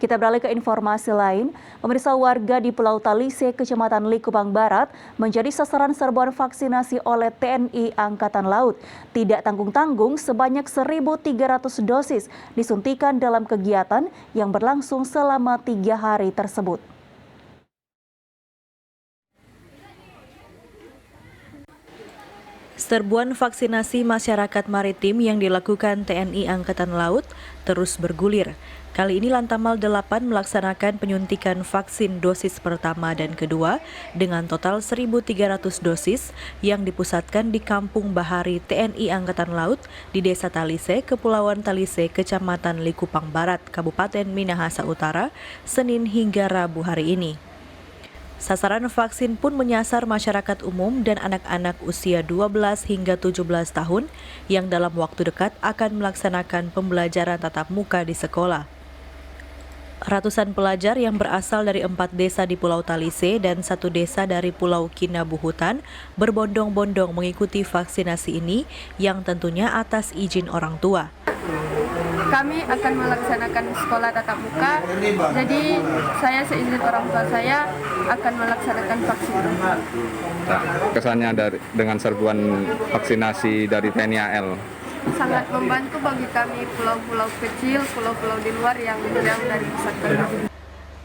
Kita beralih ke informasi lain. Pemirsa, warga di Pulau Talise, Kecamatan Likupang Barat, menjadi sasaran serbuan vaksinasi oleh TNI Angkatan Laut. Tidak tanggung-tanggung, sebanyak 1.300 dosis disuntikan dalam kegiatan yang berlangsung selama 3 hari tersebut. Serbuan vaksinasi masyarakat maritim yang dilakukan TNI Angkatan Laut terus bergulir. Kali ini Lantamal 8 melaksanakan penyuntikan vaksin dosis pertama dan kedua dengan total 1.300 dosis yang dipusatkan di Kampung Bahari TNI Angkatan Laut di Desa Talise, Kepulauan Talise, Kecamatan Likupang Barat, Kabupaten Minahasa Utara, Senin hingga Rabu hari ini. Sasaran vaksin pun menyasar masyarakat umum dan anak-anak usia 12 hingga 17 tahun yang dalam waktu dekat akan melaksanakan pembelajaran tatap muka di sekolah. Ratusan pelajar yang berasal dari 4 desa di Pulau Talise dan 1 desa dari Pulau Kinabuhutan berbondong-bondong mengikuti vaksinasi ini yang tentunya atas izin orang tua. Kami akan melaksanakan sekolah tatap muka, jadi saya seizin orang tua saya akan melaksanakan vaksin. Kesannya dengan serbuan vaksinasi dari TNI AL? Sangat membantu bagi kami pulau-pulau kecil, pulau-pulau di luar yang jauh dari pusat kota.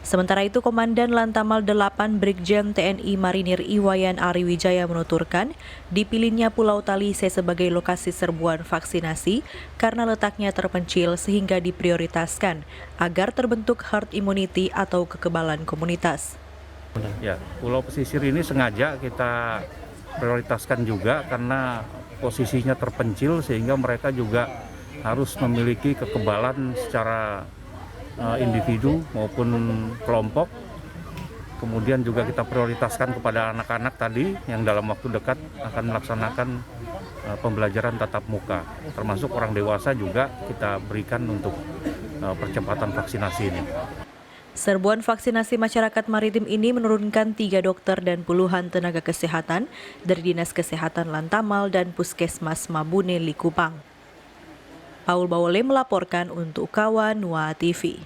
Sementara itu, Komandan Lantamal 8 Brigjen TNI Marinir Iwayan Ariwijaya menuturkan, dipilihnya Pulau Talise sebagai lokasi serbuan vaksinasi karena letaknya terpencil sehingga diprioritaskan agar terbentuk herd immunity atau kekebalan komunitas. Ya, Pulau Pesisir ini sengaja kita prioritaskan juga karena posisinya terpencil sehingga mereka juga harus memiliki kekebalan secara individu maupun kelompok. Kemudian juga kita prioritaskan kepada anak-anak tadi yang dalam waktu dekat akan melaksanakan pembelajaran tatap muka, termasuk orang dewasa juga kita berikan untuk percepatan vaksinasi ini. Serbuan vaksinasi masyarakat maritim ini menurunkan 3 dokter dan puluhan tenaga kesehatan dari Dinas Kesehatan Lantamal dan Puskesmas Mabune Likupang. Paul Bawole melaporkan untuk Kawan Nuwa TV.